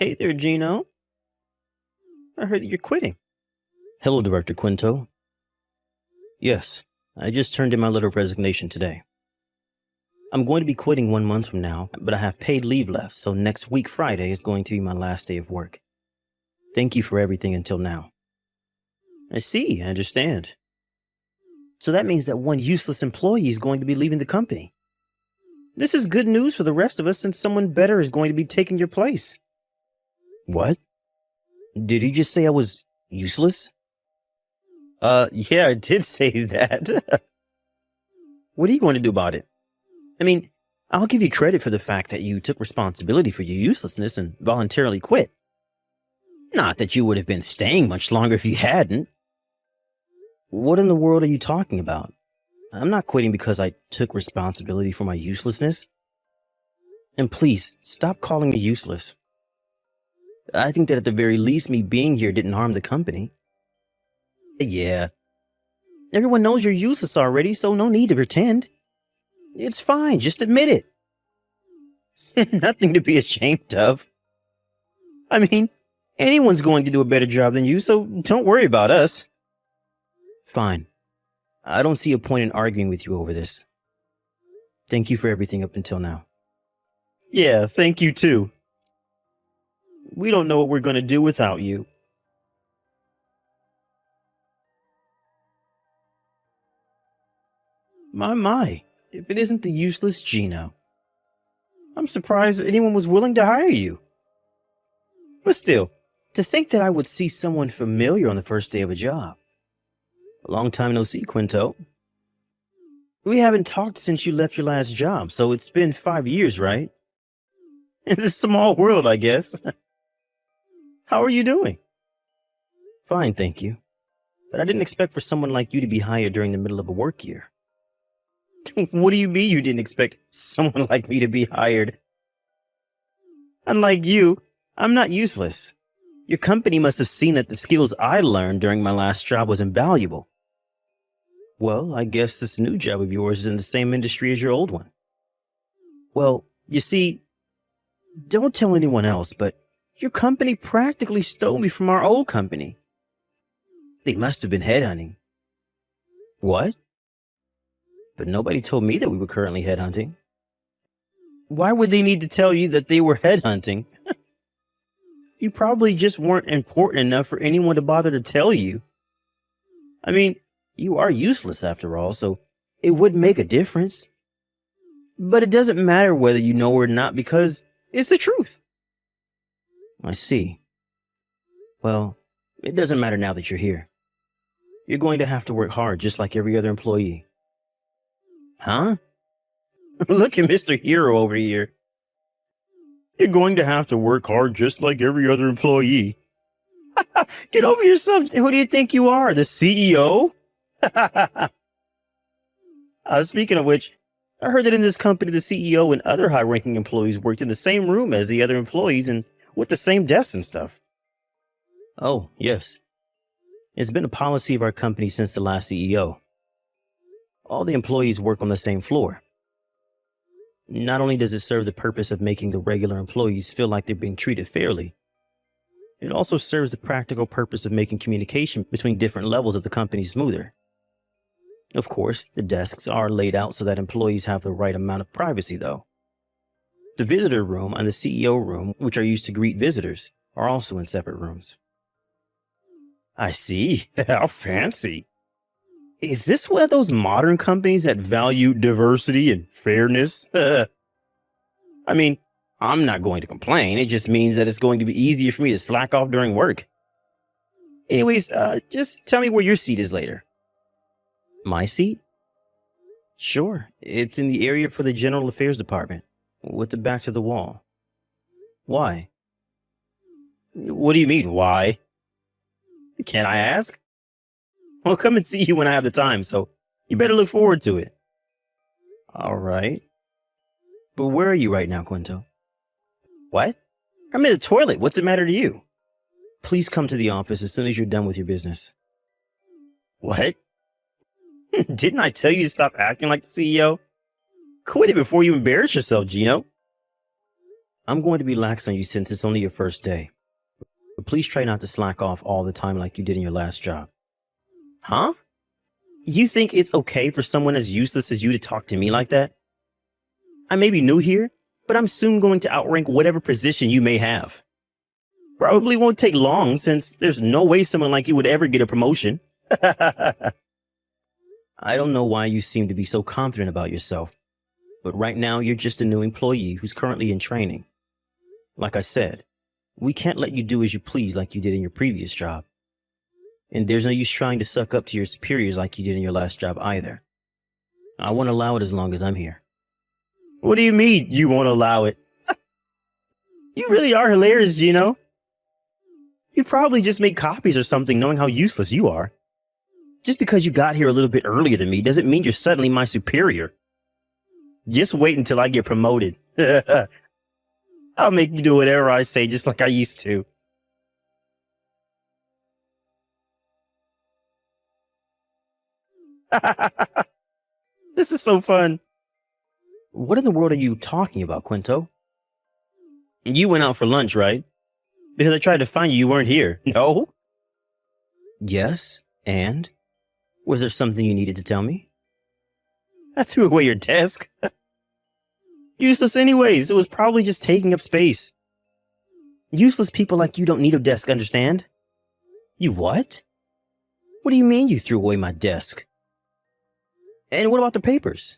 Hey there, Gino. I heard that you're quitting. Hello, Director Quinto. Yes, I just turned in my letter of resignation today. I'm going to be quitting 1 month from now, but I have paid leave left, so next week Friday is going to be my last day of work. Thank you for everything until now. I see, I understand. So that means that one useless employee is going to be leaving the company. This is good news for the rest of us since someone better is going to be taking your place. What? Did you just say I was useless? Yeah, I did say that. What are you going to do about it? I mean, I'll give you credit for the fact that you took responsibility for your uselessness and voluntarily quit. Not that you would have been staying much longer if you hadn't. What in the world are you talking about? I'm not quitting because I took responsibility for my uselessness. And please, stop calling me useless. I think that at the very least me being here didn't harm the company. Yeah. Everyone knows you're useless already, so no need to pretend. It's fine, just admit it. It's nothing to be ashamed of. I mean, anyone's going to do a better job than you, so don't worry about us. Fine. I don't see a point in arguing with you over this. Thank you for everything up until now. Yeah, thank you too. We don't know what we're going to do without you. My, if it isn't the useless Gino. I'm surprised anyone was willing to hire you. But still, to think that I would see someone familiar on the first day of a job. A long time no see, Quinto. We haven't talked since you left your last job, so it's been 5 years, right? It's a small world, I guess. How are you doing? Fine, thank you. But I didn't expect for someone like you to be hired during the middle of a work year. What do you mean you didn't expect someone like me to be hired? Unlike you, I'm not useless. Your company must have seen that the skills I learned during my last job was invaluable. Well, I guess this new job of yours is in the same industry as your old one. Well, you see, don't tell anyone else, but your company practically stole me from our old company. They must have been headhunting. What? But nobody told me that we were currently headhunting. Why would they need to tell you that they were headhunting? You probably just weren't important enough for anyone to bother to tell you. I mean, you are useless after all, so it wouldn't make a difference. But it doesn't matter whether you know or not because it's the truth. I see. Well, it doesn't matter now that you're here. You're going to have to work hard just like every other employee. Huh? Look at Mr. Hero over here. You're going to have to work hard just like every other employee. Get over yourself. Who do you think you are? The CEO? Speaking of which, I heard that in this company, the CEO and other high-ranking employees worked in the same room as the other employees and with the same desks and stuff. Oh, yes. It's been a policy of our company since the last CEO. All the employees work on the same floor. Not only does it serve the purpose of making the regular employees feel like they're being treated fairly, it also serves the practical purpose of making communication between different levels of the company smoother. Of course, the desks are laid out so that employees have the right amount of privacy, though. The visitor room and the CEO room, which are used to greet visitors, are also in separate rooms. I see. How fancy. Is this one of those modern companies that value diversity and fairness? I mean, I'm not going to complain. It just means that it's going to be easier for me to slack off during work. Anyways, just tell me where your seat is later. My seat? Sure. It's in the area for the General Affairs Department, with the back to the wall. Why? What do you mean, why? Can I ask? I'll come and see you when I have the time, so you better look forward to it. All right. But where are you right now, Quinto? What? I'm in the toilet. What's the matter to you? Please come to the office as soon as you're done with your business. What? Didn't I tell you to stop acting like the CEO? Quit it before you embarrass yourself, Gino. I'm going to be lax on you since it's only your first day. But please try not to slack off all the time like you did in your last job. Huh? You think it's okay for someone as useless as you to talk to me like that? I may be new here, but I'm soon going to outrank whatever position you may have. Probably won't take long since there's no way someone like you would ever get a promotion. I don't know why you seem to be so confident about yourself, but right now you're just a new employee who's currently in training. Like I said, we can't let you do as you please like you did in your previous job. And there's no use trying to suck up to your superiors like you did in your last job either. I won't allow it as long as I'm here. What do you mean you won't allow it? You really are hilarious, Gino. You probably just make copies or something knowing how useless you are. Just because you got here a little bit earlier than me doesn't mean you're suddenly my superior. Just wait until I get promoted. I'll make you do whatever I say just like I used to. This is so fun. What in the world are you talking about, Quinto? You went out for lunch, right? Because I tried to find you, you weren't here. No? Yes, and? Was there something you needed to tell me? I threw away your desk. Useless anyways, it was probably just taking up space. Useless people like you don't need a desk, understand? You what? What do you mean you threw away my desk? And what about the papers?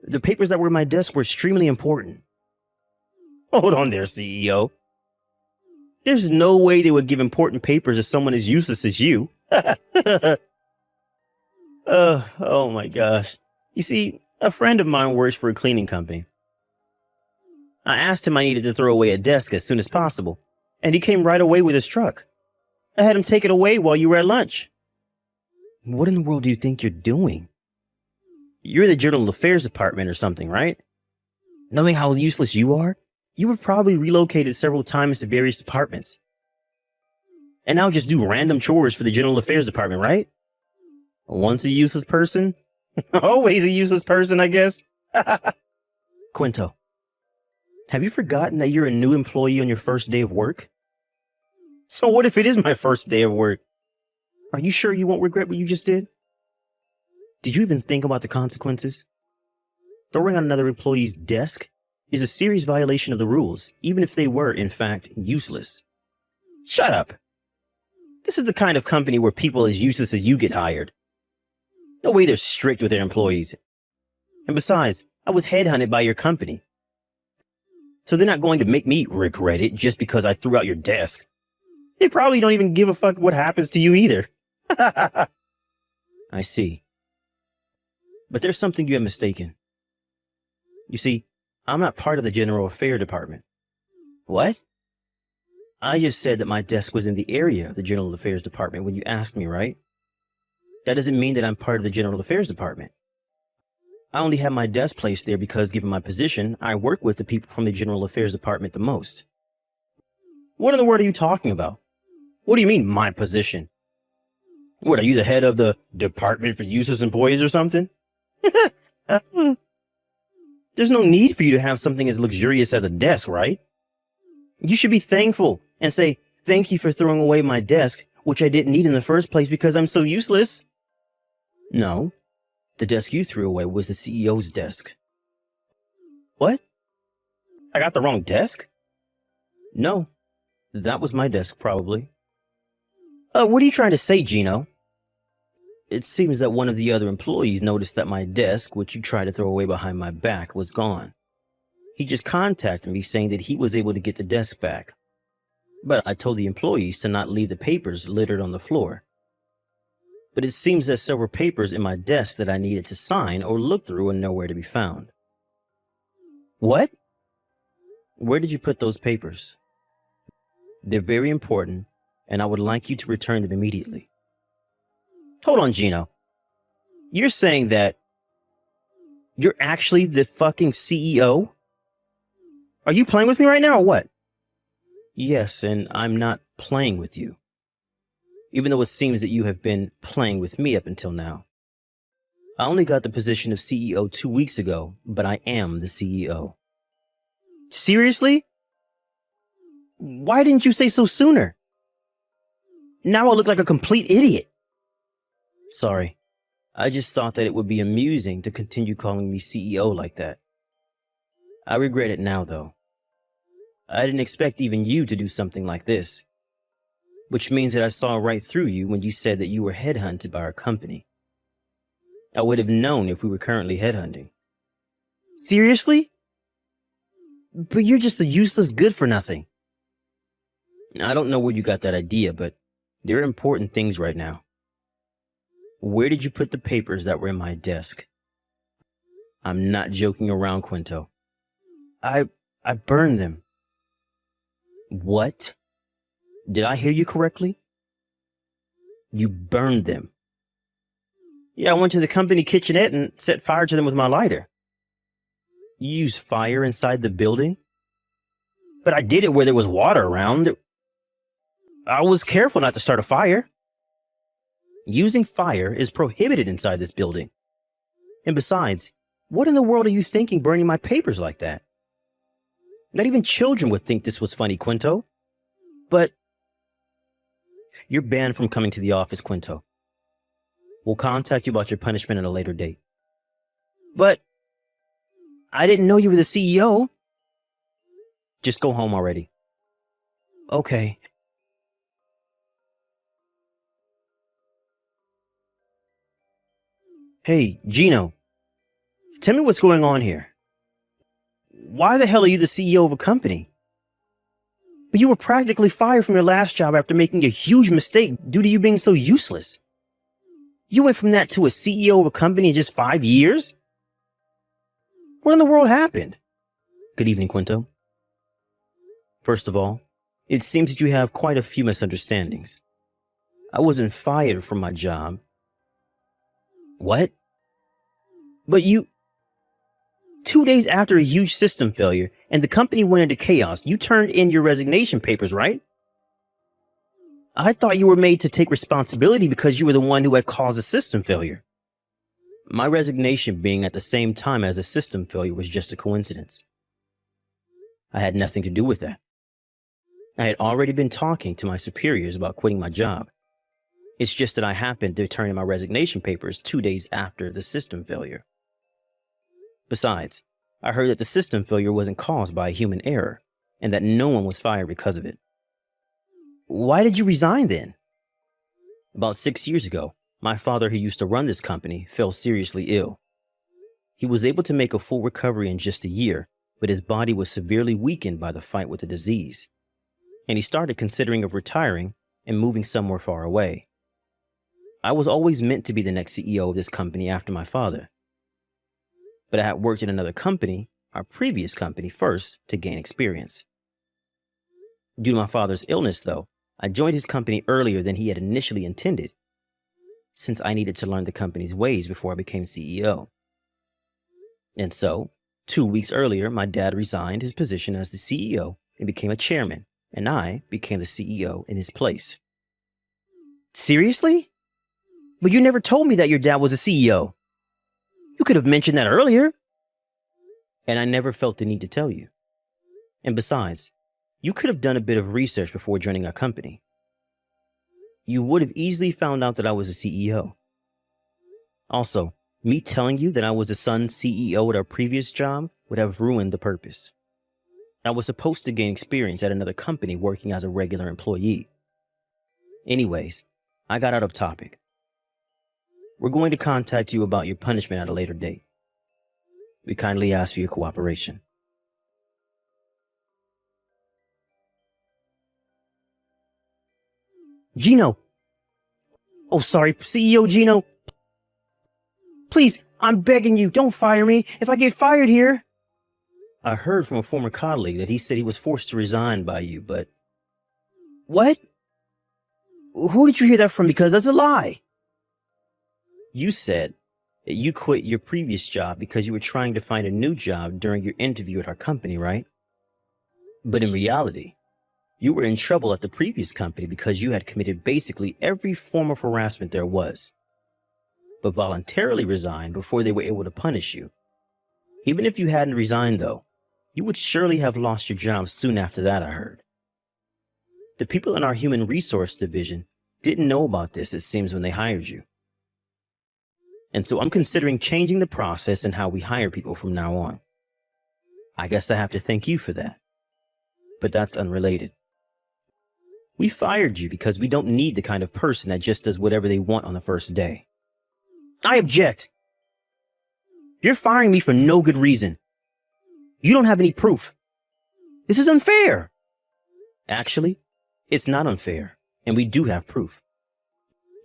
The papers that were in my desk were extremely important. Hold on there, CEO. There's no way they would give important papers to someone as useless as you. Oh my gosh. You see, a friend of mine works for a cleaning company. I asked him I needed to throw away a desk as soon as possible, and he came right away with his truck. I had him take it away while you were at lunch. What in the world do you think you're doing? You're the General Affairs Department or something, right? Knowing how useless you are, you were probably relocated several times to various departments. And now just do random chores for the General Affairs Department, right? Once a useless person, always a useless person, I guess. Quinto, have you forgotten that you're a new employee on your first day of work? So what if it is my first day of work? Are you sure you won't regret what you just did? Did you even think about the consequences? Throwing on another employee's desk is a serious violation of the rules, even if they were, in fact, useless. Shut up. This is the kind of company where people as useless as you get hired. No way they're strict with their employees. And besides, I was headhunted by your company. So they're not going to make me regret it just because I threw out your desk. They probably don't even give a fuck what happens to you either. I see. But there's something you have mistaken. You see, I'm not part of the General Affairs Department. What? I just said that my desk was in the area of the General Affairs Department when you asked me, right? That doesn't mean that I'm part of the General Affairs Department. I only have my desk placed there because, given my position, I work with the people from the General Affairs Department the most. What in the world are you talking about? What do you mean, my position? What, are you the head of the Department for Useless Employees or something? There's no need for you to have something as luxurious as a desk, right? You should be thankful and say, thank you for throwing away my desk, which I didn't need in the first place because I'm so useless. No, the desk you threw away was the CEO's desk. What? I got the wrong desk? No, that was my desk, probably. What are you trying to say, Gino? It seems that one of the other employees noticed that my desk, which you tried to throw away behind my back, was gone. He just contacted me saying that he was able to get the desk back. But I told the employees to not leave the papers littered on the floor. But it seems there's several papers in my desk that I needed to sign or look through and nowhere to be found. What? Where did you put those papers? They're very important, and I would like you to return them immediately. Hold on, Gino. You're saying that you're actually the fucking CEO? Are you playing with me right now or what? Yes, and I'm not playing with you. Even though it seems that you have been playing with me up until now. I only got the position of CEO 2 weeks ago, but I am the CEO. Seriously? Why didn't you say so sooner? Now I look like a complete idiot. Sorry. I just thought that it would be amusing to continue calling me CEO like that. I regret it now, though. I didn't expect even you to do something like this. Which means that I saw right through you when you said that you were headhunted by our company. I would have known if we were currently headhunting. Seriously? But you're just a useless good-for-nothing. I don't know where you got that idea, but there are important things right now. Where did you put the papers that were in my desk? I'm not joking around, Quinto. I burned them. What? Did I hear you correctly? You burned them. Yeah, I went to the company kitchenette and set fire to them with my lighter. You used fire inside the building? But I did it where there was water around. I was careful not to start a fire. Using fire is prohibited inside this building. And besides, what in the world are you thinking burning my papers like that? Not even children would think this was funny, Quinto. But you're banned from coming to the office, Quinto. We'll contact you about your punishment at a later date. But I didn't know you were the CEO. Just go home already. Okay. Hey, Gino. Tell me what's going on here. Why the hell are you the CEO of a company? But you were practically fired from your last job after making a huge mistake due to you being so useless. You went from that to a CEO of a company in just 5 years? What in the world happened? Good evening, Quinto. First of all, it seems that you have quite a few misunderstandings. I wasn't fired from my job. What? But 2 days after a huge system failure and the company went into chaos, you turned in your resignation papers, right? I thought you were made to take responsibility because you were the one who had caused the system failure. My resignation being at the same time as the system failure was just a coincidence. I had nothing to do with that. I had already been talking to my superiors about quitting my job. It's just that I happened to turn in my resignation papers 2 days after the system failure. Besides, I heard that the system failure wasn't caused by a human error and that no one was fired because of it. Why did you resign then? About 6 years ago, my father, who used to run this company, fell seriously ill. He was able to make a full recovery in just a year, but his body was severely weakened by the fight with the disease. And he started considering of retiring and moving somewhere far away. I was always meant to be the next CEO of this company after my father. But I had worked in another company, our previous company, first to gain experience. Due to my father's illness, though, I joined his company earlier than he had initially intended, since I needed to learn the company's ways before I became CEO. And so, 2 weeks earlier, my dad resigned his position as the CEO and became a chairman, and I became the CEO in his place. Seriously? But you never told me that your dad was a CEO. You could have mentioned that earlier. And I never felt the need to tell you. And besides, you could have done a bit of research before joining our company. You would have easily found out that I was a CEO. Also, me telling you that I was the son's CEO at our previous job would have ruined the purpose. I was supposed to gain experience at another company working as a regular employee. Anyways, I got out of topic. We're going to contact you about your punishment at a later date. We kindly ask for your cooperation. Gino! Oh, sorry, CEO Gino. Please, I'm begging you, don't fire me. If I get fired here. I heard from a former colleague that he said he was forced to resign by you, but... What? Who did you hear that from? Because that's a lie. You said that you quit your previous job because you were trying to find a new job during your interview at our company, right? But in reality, you were in trouble at the previous company because you had committed basically every form of harassment there was, but voluntarily resigned before they were able to punish you. Even if you hadn't resigned, though, You would surely have lost your job soon after that, I heard. The people in our human resource division didn't know about this, it seems, when they hired you. And so I'm considering changing the process and how we hire people from now on. I guess I have to thank you for that. But that's unrelated. We fired you because we don't need the kind of person that just does whatever they want on the first day. I object. You're firing me for no good reason. You don't have any proof. This is unfair. Actually, it's not unfair, and we do have proof.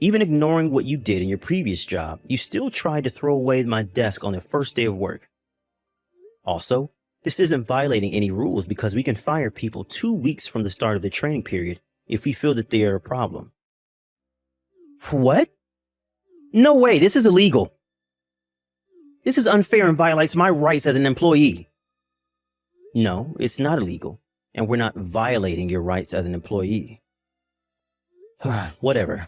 Even ignoring what you did in your previous job, you still tried to throw away my desk on the first day of work. Also, this isn't violating any rules because we can fire people 2 weeks from the start of the training period if we feel that they are a problem. What? No way, this is illegal. This is unfair and violates my rights as an employee. No, it's not illegal, and we're not violating your rights as an employee. Whatever.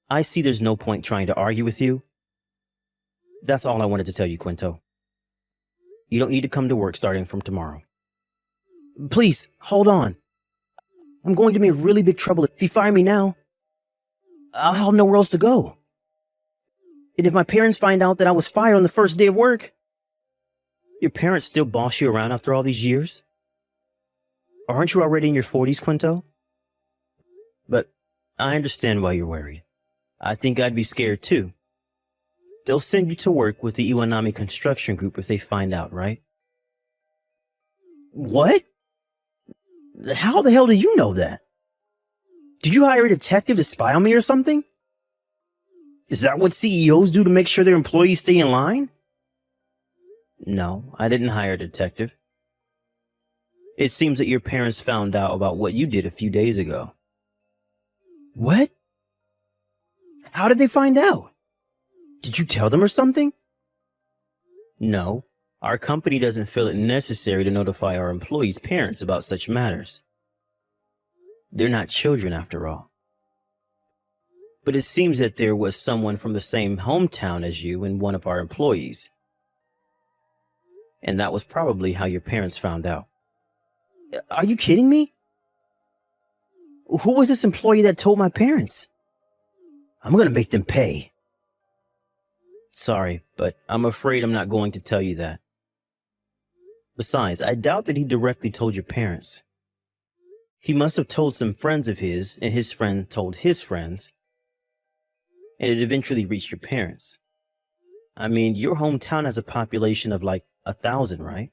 I see there's no point trying to argue with you. That's all I wanted to tell you, Quinto. You don't need to come to work starting from tomorrow. Please, hold on. I'm going to be in really big trouble if you fire me now. I'll have nowhere else to go. And if my parents find out that I was fired on the first day of work, your parents still boss you around after all these years? Aren't you already in your 40s, Quinto? But I understand why you're worried. I think I'd be scared too. They'll send you to work with the Iwanami Construction Group if they find out, right? What? How the hell do you know that? Did you hire a detective to spy on me or something? Is that what CEOs do to make sure their employees stay in line? No, I didn't hire a detective. It seems that your parents found out about what you did a few days ago. What? How did they find out? Did you tell them or something? No, our company doesn't feel it necessary to notify our employees' parents about such matters. They're not children after all. But it seems that there was someone from the same hometown as you and one of our employees. And that was probably how your parents found out. Are you kidding me? Who was this employee that told my parents? I'm gonna make them pay. Sorry, but I'm afraid I'm not going to tell you that. Besides, I doubt that he directly told your parents. He must have told some friends of his, and his friend told his friends, and it eventually reached your parents. I mean, your hometown has a population of like 1,000, right?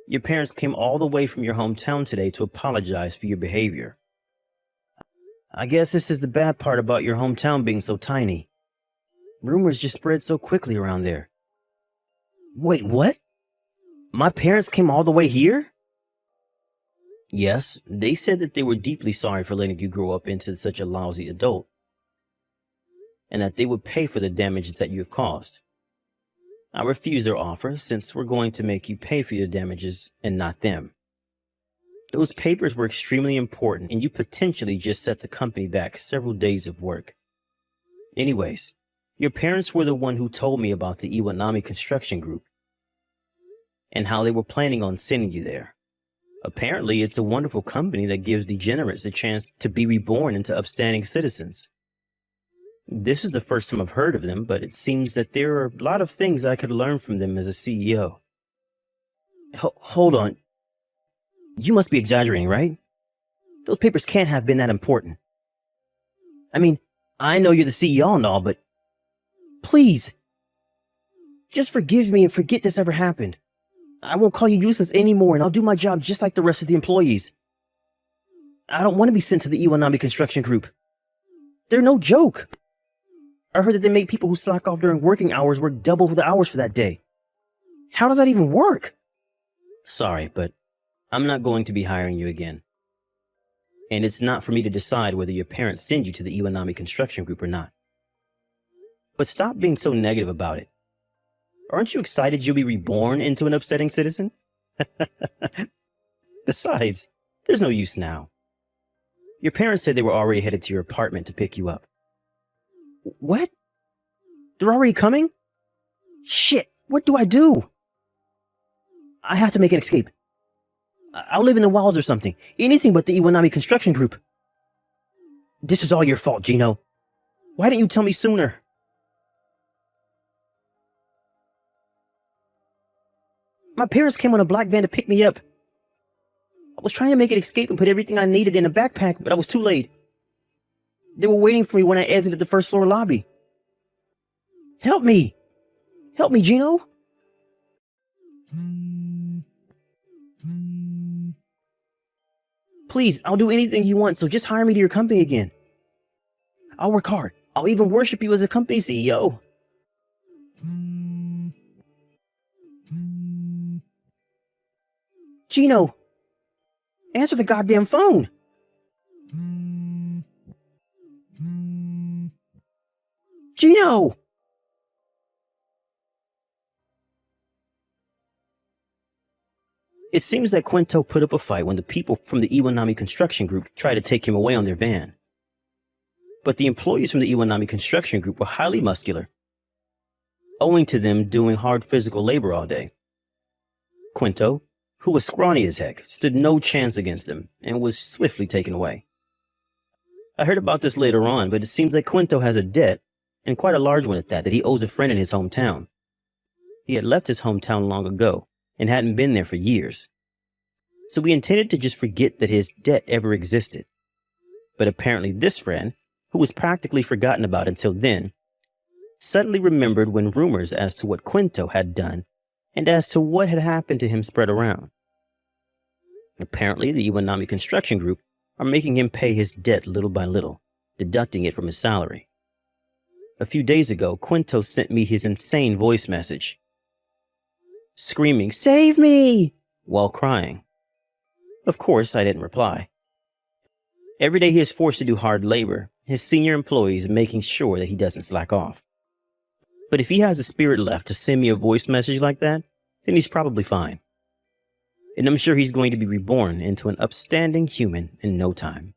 Your parents came all the way from your hometown today to apologize for your behavior. I guess this is the bad part about your hometown being so tiny. Rumors just spread so quickly around there. Wait, what? My parents came all the way here? Yes, they said that they were deeply sorry for letting you grow up into such a lousy adult, and that they would pay for the damages that you have caused. I refuse their offer since we're going to make you pay for your damages and not them. Those papers were extremely important, and you potentially just set the company back several days of work. Anyways, your parents were the one who told me about the Iwanami Construction Group and how they were planning on sending you there. Apparently, it's a wonderful company that gives degenerates a chance to be reborn into upstanding citizens. This is the first time I've heard of them, but it seems that there are a lot of things I could learn from them as a CEO. Hold on. You must be exaggerating, right? Those papers can't have been that important. I mean, I know you're the CEO and all, but please, just forgive me and forget this ever happened. I won't call you useless anymore, and I'll do my job just like the rest of the employees. I don't want to be sent to the Iwanami Construction Group. They're no joke. I heard that they make people who slack off during working hours work double the hours for that day. How does that even work? Sorry, but I'm not going to be hiring you again. And it's not for me to decide whether your parents send you to the Iwanami Construction Group or not. But stop being so negative about it. Aren't you excited you'll be reborn into an upsetting citizen? Besides, there's no use now. Your parents said they were already headed to your apartment to pick you up. What? They're already coming? Shit, what do I do? I have to make an escape. I'll live in the wilds or something. Anything but the Iwanami Construction Group. This is all your fault, Gino. Why didn't you tell me sooner? My parents came on a black van to pick me up. I was trying to make an escape and put everything I needed in a backpack, but I was too late. They were waiting for me when I exited the first floor lobby. Help me! Help me, Gino! Please, I'll do anything you want, so just hire me to your company again. I'll work hard. I'll even worship you as a company CEO. Gino! Answer the goddamn phone! Gino! It seems that Quinto put up a fight when the people from the Iwanami Construction Group tried to take him away on their van. But the employees from the Iwanami Construction Group were highly muscular, owing to them doing hard physical labor all day. Quinto, who was scrawny as heck, stood no chance against them and was swiftly taken away. I heard about this later on, but it seems like Quinto has a debt, and quite a large one at that he owes a friend in his hometown. He had left his hometown long ago and hadn't been there for years. So we intended to just forget that his debt ever existed. But apparently this friend, who was practically forgotten about until then, suddenly remembered when rumors as to what Quinto had done and as to what had happened to him spread around. Apparently the Iwanami Construction Group are making him pay his debt little by little, deducting it from his salary. A few days ago, Quinto sent me his insane voice message, screaming, "Save me!" while crying. Of course, I didn't reply. Every day he is forced to do hard labor, his senior employees making sure that he doesn't slack off. But if he has the spirit left to send me a voice message like that, then he's probably fine. And I'm sure he's going to be reborn into an upstanding human in no time.